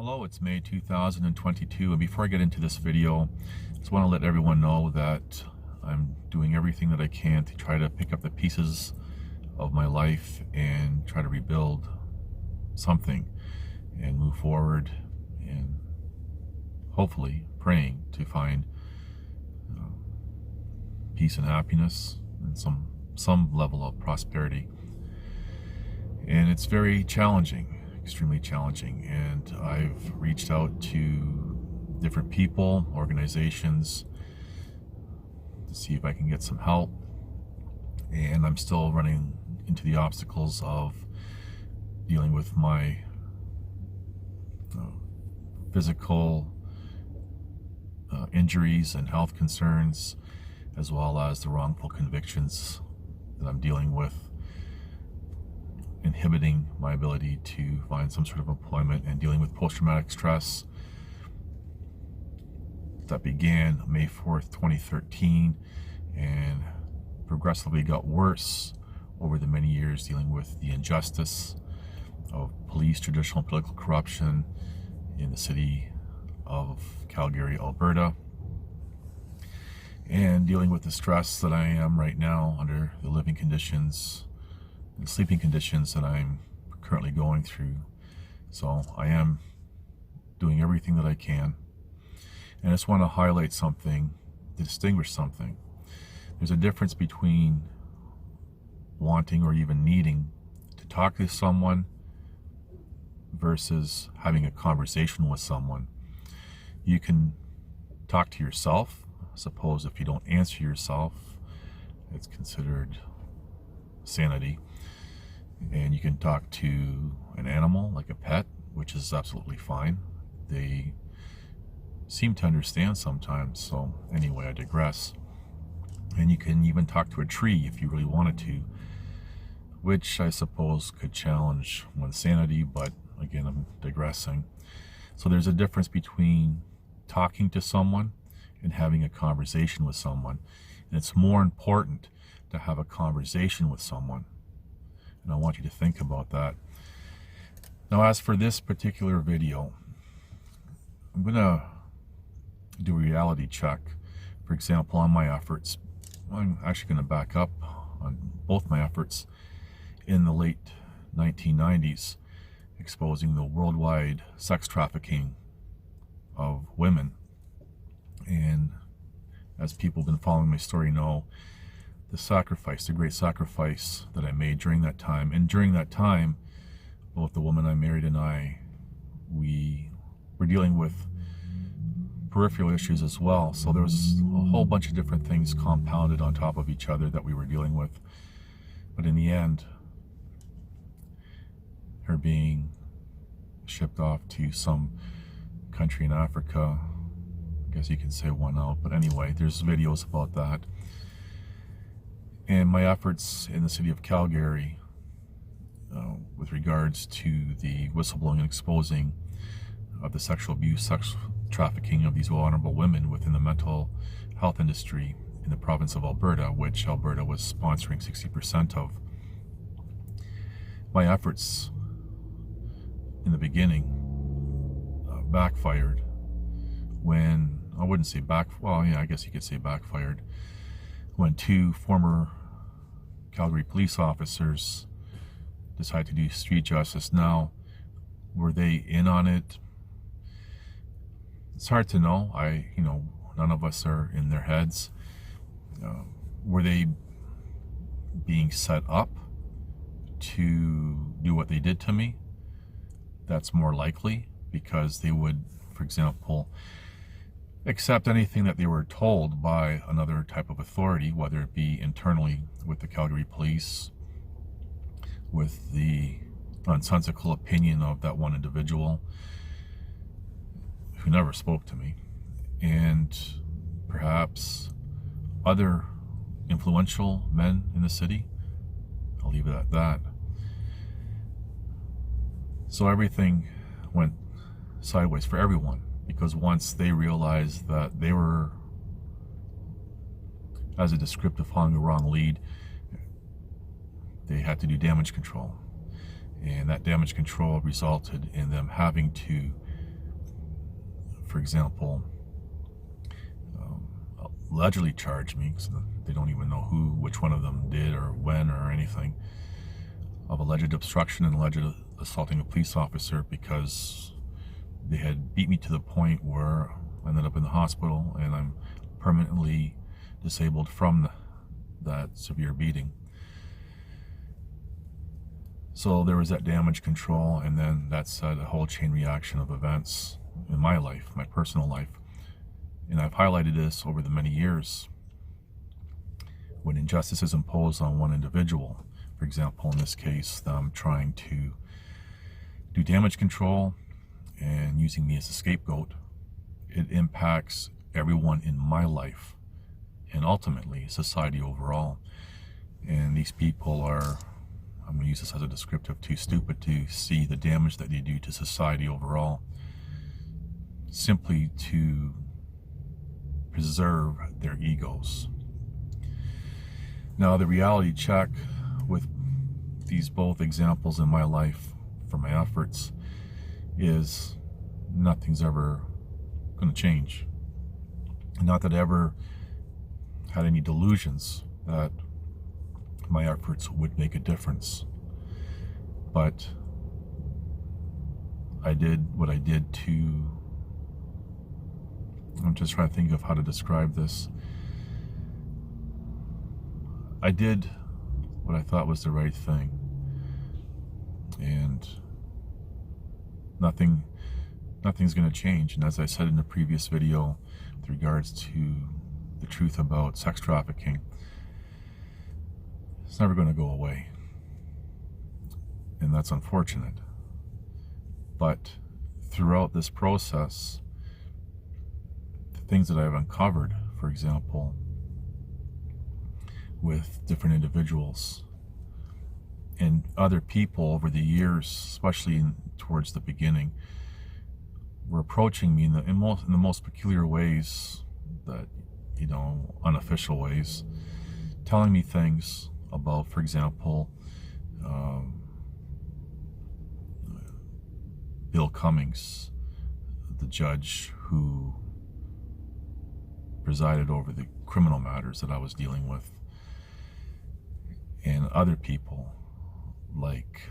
Hello, it's May 2022, and before I get into this video, I just want to let everyone know that I'm doing everything that I can to try to pick up the pieces of my life and try to rebuild something and move forward, and hopefully praying to find peace and happiness and some level of prosperity. And it's very challenging, extremely challenging, and I've reached out to different people, organizations, to see if I can get some help, and I'm still running into the obstacles of dealing with my physical injuries and health concerns, as well as the wrongful convictions that I'm dealing with, inhibiting my ability to find some sort of employment, and dealing with post-traumatic stress that began May 4th, 2013, and progressively got worse over the many years, dealing with the injustice of police, traditional political corruption in the City of Calgary, Alberta, and dealing with the stress that I am right now under the living conditions and sleeping conditions that I'm currently going through. So I am doing everything that I can. And I just want to highlight something, to distinguish something. There's a difference between wanting or even needing to talk to someone versus having a conversation with someone. You can talk to yourself. Suppose if you don't answer yourself, it's considered sanity. And you can talk to an animal like a pet, which is absolutely fine. They seem to understand sometimes. So anyway, I digress. And you can even talk to a tree if you really wanted to, which I suppose could challenge one's sanity, but again, I'm digressing. So there's a difference between talking to someone and having a conversation with someone. And it's more important to have a conversation with someone. And I want you to think about that. Now, as for this particular video, I'm going to do a reality check. For example, on my efforts, I'm actually going to back up on both my efforts in the late 1990s, exposing the worldwide sex trafficking of women. And as people who've been following my story know, the great sacrifice that I made during that time. And during that time, both the woman I married and we were dealing with peripheral issues as well. So there was a whole bunch of different things compounded on top of each other that we were dealing with. But in the end, her being shipped off to some country in Africa, I guess you can say one out, but anyway, there's videos about that. And my efforts in the City of Calgary with regards to the whistleblowing and exposing of the sexual abuse, sex trafficking of these vulnerable women within the mental health industry in the province of Alberta, which Alberta was sponsoring 60% of. My efforts in the beginning backfired when, I wouldn't say well, yeah, I guess you could say backfired, when two former Calgary police officers decided to do street justice. Now, were they in on it? It's hard to know. None of us are in their heads. Were they being set up to do what they did to me? That's more likely, because they would, for example, accept anything that they were told by another type of authority, whether it be internally with the Calgary police, with the nonsensical opinion of that one individual who never spoke to me, and perhaps other influential men in the city. I'll leave it at that. So everything went sideways for everyone, because once they realized that they were, as a descriptive, following the wrong lead, they had to do damage control. And that damage control resulted in them having to for example, allegedly charged me, because they don't even know which one of them did or when or anything, of alleged obstruction and alleged assaulting a police officer, because they had beat me to the point where I ended up in the hospital and I'm permanently disabled from that severe beating. So there was that damage control, and then that set a whole chain reaction of events in my life, my personal life. And I've highlighted this over the many years. When injustice is imposed on one individual, for example, in this case, them trying to do damage control and using me as a scapegoat, it impacts everyone in my life and ultimately society overall. And these people are, I'm going to use this as a descriptive, too stupid to see the damage that they do to society overall, simply to preserve their egos. Now, the reality check with these both examples in my life for my efforts is nothing's ever going to change. Not that I ever had any delusions that my efforts would make a difference, but I did what I did to, I'm just trying to think of how to describe this. I did what I thought was the right thing, and nothing's going to change. And as I said in the previous video with regards to the truth about sex trafficking, it's never going to go away, and that's unfortunate. But throughout this process, the things that I've uncovered, for example, with different individuals and other people over the years, especially towards the beginning, were approaching me in the most peculiar ways, that, you know, unofficial ways, telling me things about, for example, Bill Cummings, the judge who presided over the criminal matters that I was dealing with, and other people like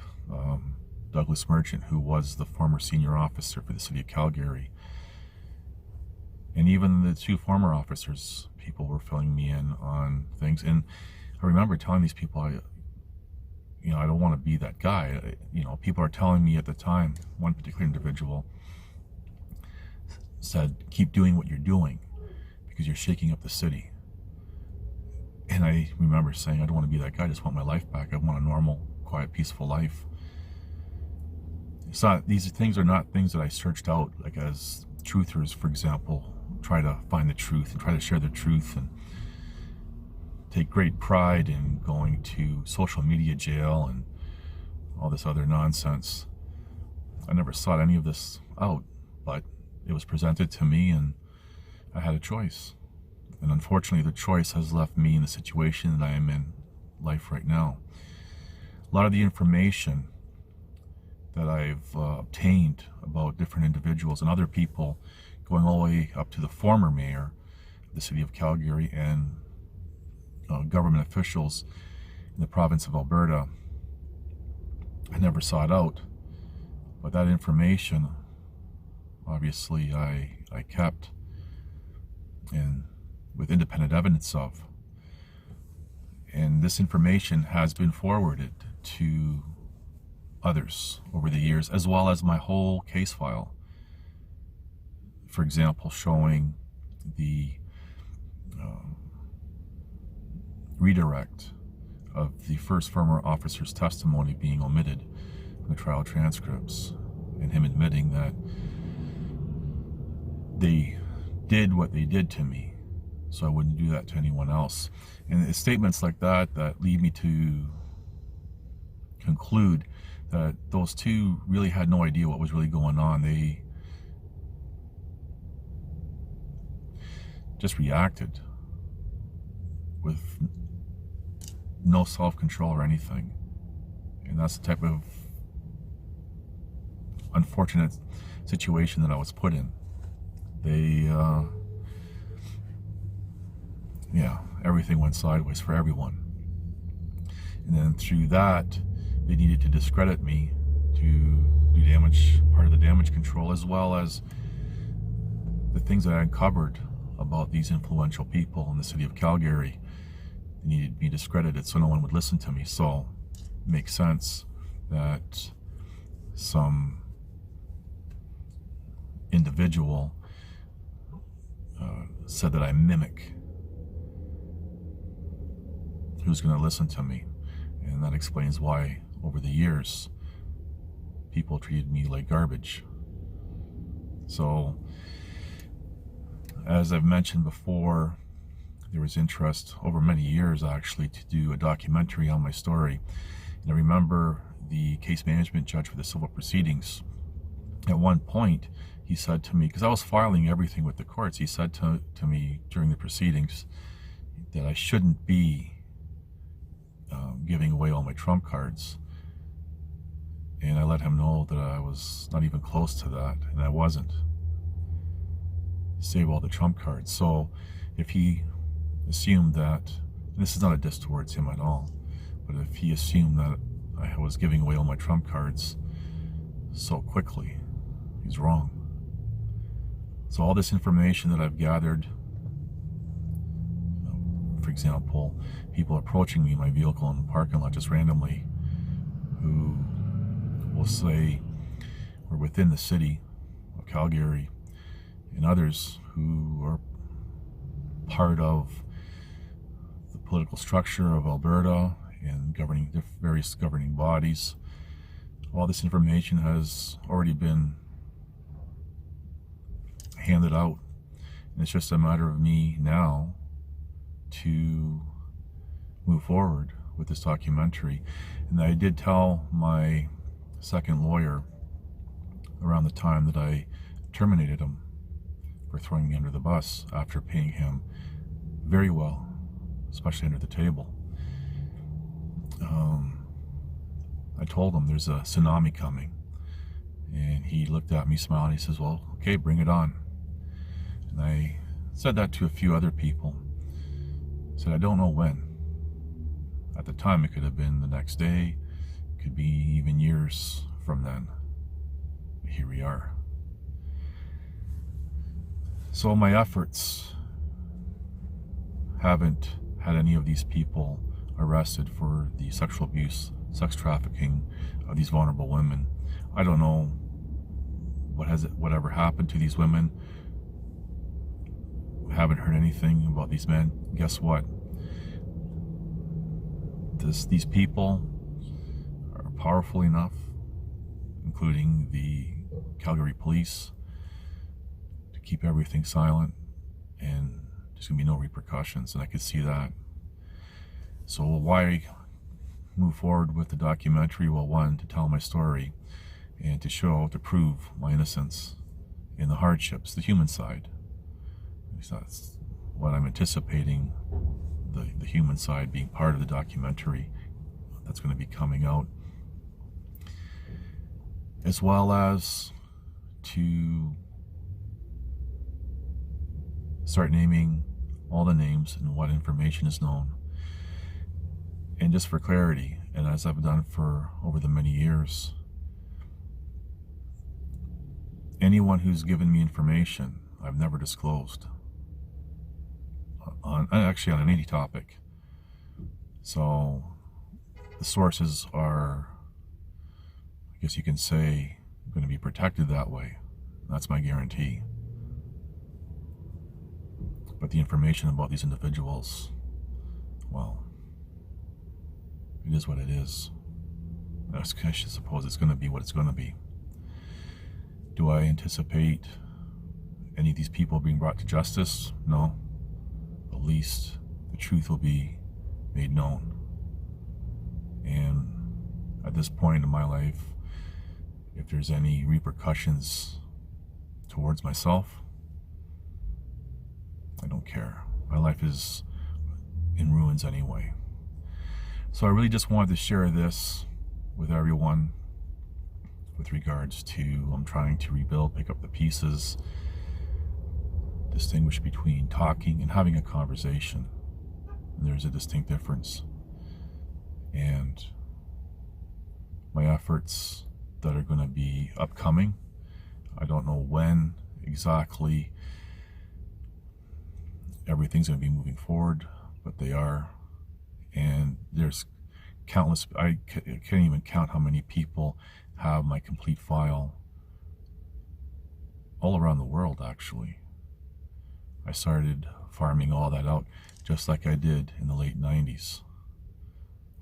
Douglas Merchant, who was the former senior officer for the City of Calgary. And even the two former officers, people were filling me in on things. And I remember telling these people, I don't want to be that guy. People are telling me at the time, one particular individual said, keep doing what you're doing because you're shaking up the city. And I remember saying, I don't want to be that guy. I just want my life back. I want a normal, quiet, peaceful life. It's not, these things are not things that I searched out, like as truthers, for example, try to find the truth and try to share the truth and take great pride in going to social media jail and all this other nonsense. I never sought any of this out, but it was presented to me and I had a choice. And unfortunately, the choice has left me in the situation that I am in life right now. A lot of the information that I've obtained about different individuals and other people, going all the way up to the former mayor of the City of Calgary and government officials in the Province of Alberta, I never sought out. But that information, obviously, I kept, and with independent evidence of. And this information has been forwarded to others over the years, as well as my whole case file. For example, showing the redirect of the first former officer's testimony being omitted from the trial transcripts, and him admitting that they did what they did to me, so I wouldn't do that to anyone else. And it's statements like that that lead me to conclude that those two really had no idea what was really going on. They just reacted with no self-control or anything. And that's the type of unfortunate situation that I was put in. they, yeah, everything went sideways for everyone. And then through that, they needed to discredit me to do damage, part of the damage control, as well as the things that I uncovered about these influential people in the city of Calgary. They needed to be discredited so no one would listen to me. So it makes sense that some individual said that I mimic who's going to listen to me. And that explains why, over the years, people treated me like garbage. So, as I've mentioned before, there was interest over many years, actually, to do a documentary on my story. And I remember the case management judge for the civil proceedings, at one point, he said to me, because I was filing everything with the courts, he said to me during the proceedings that I shouldn't be giving away all my trump cards. And I let him know that I was not even close to that, and I wasn't. Save all the trump cards. So if he assumed that, and this is not a diss towards him at all, but if he assumed that I was giving away all my trump cards so quickly, he's wrong. So all this information that I've gathered, for example, people approaching me in my vehicle in the parking lot just randomly, who will say we're within the city of Calgary, and others who are part of the political structure of Alberta and governing various governing bodies. All this information has already been handed out, and it's just a matter of me now to move forward with this documentary. And I did tell my second lawyer around the time that I terminated him for throwing me under the bus after paying him very well, especially under the table. I told him there's a tsunami coming, and he looked at me, smiled, and he says, well, okay, bring it on. And I said that to a few other people. I said, I don't know when. At the time, it could have been the next day, it could be even years from then. But here we are. So my efforts haven't had any of these people arrested for the sexual abuse, sex trafficking of these vulnerable women. I don't know whatever happened to these women. Haven't heard anything about these men. Guess what? These people are powerful enough, including the Calgary police, to keep everything silent, and there's gonna be no repercussions, and I could see that. So why move forward with the documentary? Well, one, to tell my story and to prove my innocence and the hardships, the human side. At least that's what I'm anticipating, the human side being part of the documentary that's going to be coming out, as well as to start naming all the names and what information is known. And just for clarity, and as I've done for over the many years, anyone who's given me information I've never disclosed on any topic. So the sources are, I guess you can say, going to be protected that way. That's my guarantee. But the information about these individuals, well, it is what it is. I should suppose it's going to be what it's going to be. Do I anticipate any of these people being brought to justice? No. At least the truth will be made known. And at this point in my life, if there's any repercussions towards myself, I don't care. My life is in ruins anyway. So I really just wanted to share this with everyone with regards to I'm trying to rebuild, pick up the pieces, distinguish between talking and having a conversation. And there's a distinct difference. And my efforts that are going to be upcoming, I don't know when exactly everything's going to be moving forward, but they are. And there's countless, I can't even count how many people have my complete file all around the world, actually. I started farming all that out just like I did in the late 90s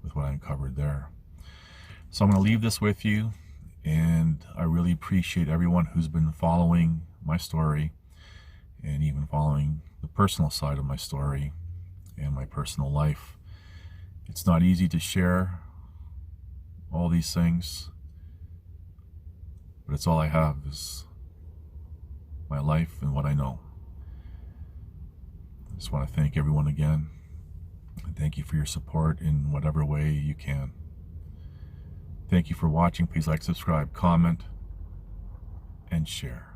with what I uncovered there. So I'm going to leave this with you, and I really appreciate everyone who's been following my story and even following the personal side of my story and my personal life. It's not easy to share all these things, but it's all I have is my life and what I know. I just want to thank everyone again, and thank you for your support in whatever way you can. Thank you for watching. Please like, subscribe, comment, and share.